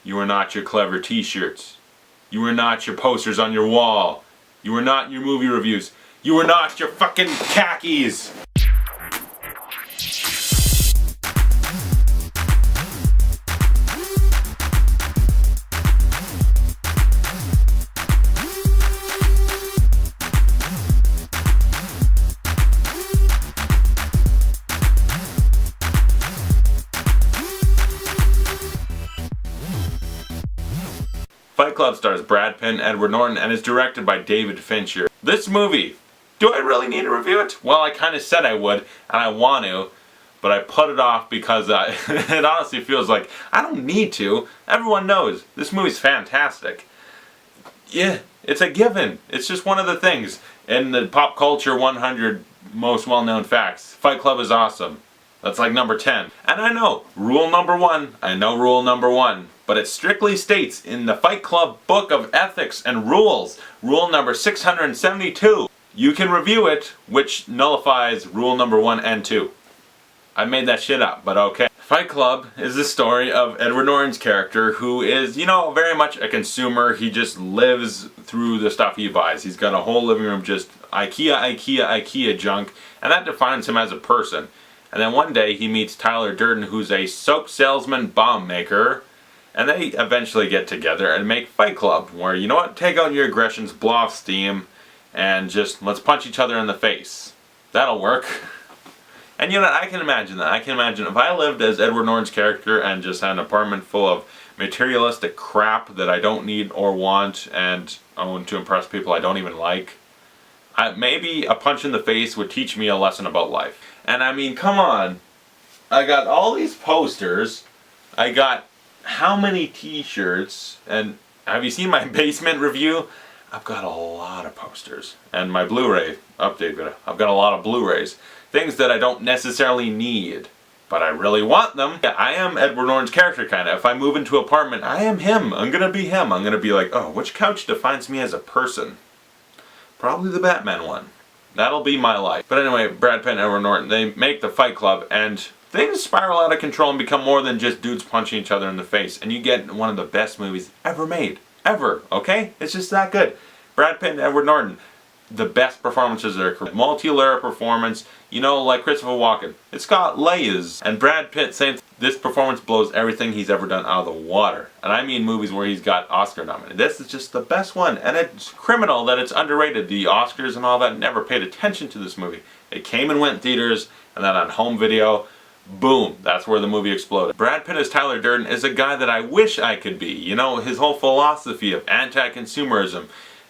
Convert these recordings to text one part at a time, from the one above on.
You are not your clever t-shirts. You are not your posters on your wall. You are not your movie reviews. You are not your fucking khakis. Fight Club stars Brad Pitt and Edward Norton and is directed by David Fincher. This movie, do I really need to review it? Well, I kind of said I would, and I want to, but I put it off because it honestly feels like I don't need to. Everyone knows this movie's fantastic. Yeah, it's a given. It's just one of the things. In the pop culture 100 most well-known facts, Fight Club is awesome. That's like number 10. And I know, rule number 1, but it strictly states in the Fight Club Book of Ethics and Rules, rule number 672, you can review it, which nullifies rule number 1 and 2. I made that shit up, but okay. Fight Club is the story of Edward Norton's character, who is, you know, very much a consumer. He just lives through the stuff he buys. He's got a whole living room just IKEA junk, and that defines him as a person. And then one day he meets Tyler Durden, who's a soap salesman bomb maker, and they eventually get together and make Fight Club, where, you know what, take out your aggressions, blow off steam, and just let's punch each other in the face. That'll work. And you know what, I can imagine that. I can imagine if I lived as Edward Norton's character and just had an apartment full of materialistic crap that I don't need or want and own to impress people I don't even like, maybe a punch in the face would teach me a lesson about life. And I mean, come on. I got all these posters. I got how many t-shirts, and have you seen my basement review? I've got a lot of posters. And my Blu-ray update video. I've got a lot of Blu-rays. Things that I don't necessarily need, but I really want them. Yeah, I am Edward Norton's character, kind of. If I move into an apartment, I am him. I'm gonna be him. I'm gonna be like, oh, which couch defines me as a person? Probably the Batman one. That'll be my life. But anyway, Brad Pitt and Edward Norton, they make the Fight Club, and things spiral out of control and become more than just dudes punching each other in the face. And you get one of the best movies ever made. Ever, okay? It's just that good. Brad Pitt and Edward Norton, the best performances of their career. Multi-layer performance, you know, like Christopher Walken. It's got layers. And Brad Pitt saying this performance blows everything he's ever done out of the water. And I mean movies where he's got Oscar nominated. This is just the best one. And it's criminal that it's underrated. The Oscars and all that never paid attention to this movie. It came and went in theaters, and then on home video, boom, that's where the movie exploded. Brad Pitt as Tyler Durden is a guy that I wish I could be. You know, his whole philosophy of anti-consumerism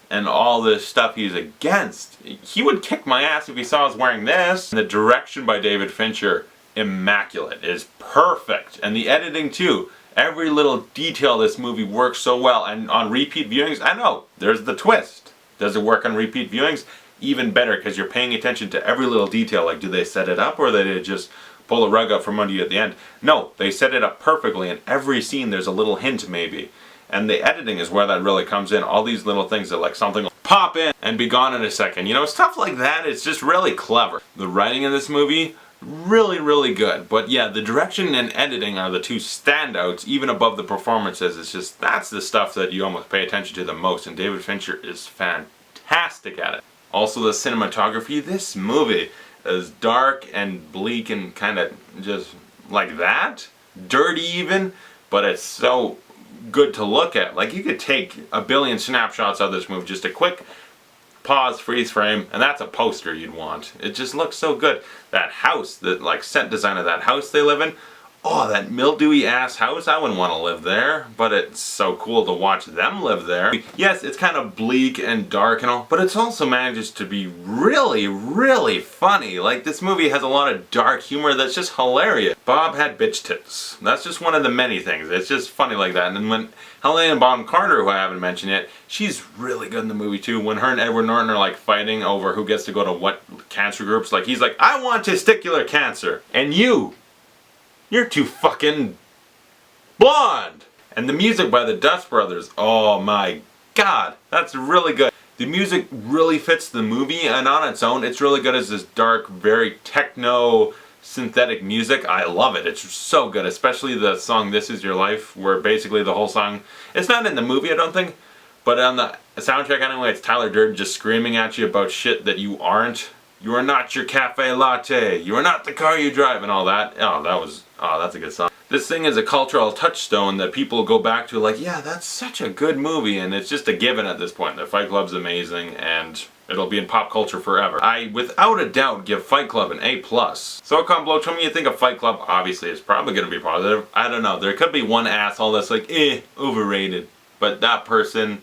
and all this stuff he's against. He would kick my ass if he saw us wearing this. And the direction by David Fincher, immaculate. It is perfect. And the editing too. Every little detail of this movie works so well. And on repeat viewings, I know, there's the twist. Does it work on repeat viewings? Even better, because you're paying attention to every little detail. Like, do they set it up, or did they just pull the rug up from under you at the end? No, they set it up perfectly. In every scene there's a little hint maybe. And the editing is where that really comes in. All these little things that like something will pop in and be gone in a second. You know, stuff like that, it's just really clever. The writing in this movie, really, really good. But yeah, the direction and editing are the two standouts, even above the performances. It's just, that's the stuff that you almost pay attention to the most. And David Fincher is fantastic at it. Also the cinematography, this movie is dark and bleak and kind of just like that. Dirty even, but it's so good to look at. Like, you could take a billion snapshots of this movie, just a quick pause, freeze frame, and that's a poster you'd want. It just looks so good. That house, the like set design of that house they live in, oh, that mildewy ass house, I wouldn't want to live there, but it's so cool to watch them live there. Yes, it's kind of bleak and dark and all, but it's also manages to be really, really funny. Like, this movie has a lot of dark humor that's just hilarious. Bob had bitch tits. That's just one of the many things. It's just funny like that. And then when Helena Bonham Carter, who I haven't mentioned yet, she's really good in the movie too. When her and Edward Norton are like fighting over who gets to go to what cancer groups, like he's like, I want testicular cancer, and you're too fucking blonde. And the music by the Dust Brothers, oh my god, that's really good. The music really fits the movie, and on its own, it's really good as this dark, very techno, synthetic music. I love it. It's so good, especially the song This Is Your Life, where basically the whole song, it's not in the movie I don't think, but on the soundtrack anyway, it's Tyler Durden just screaming at you about shit that you aren't. You are not your cafe latte. You are not the car you drive, and all that. That's a good song. This thing is a cultural touchstone that people go back to like, yeah, that's such a good movie, and it's just a given at this point. The Fight Club's amazing, and it'll be in pop culture forever. I, without a doubt, give Fight Club an A+. So comment below, tell me what you think of Fight Club. Obviously, it's probably going to be positive. I don't know. There could be one asshole that's like, overrated. But that person,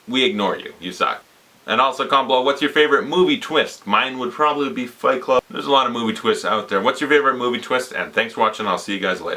we ignore you. You suck. And also comment below, what's your favorite movie twist? Mine would probably be Fight Club. There's a lot of movie twists out there. What's your favorite movie twist? And thanks for watching. I'll see you guys later.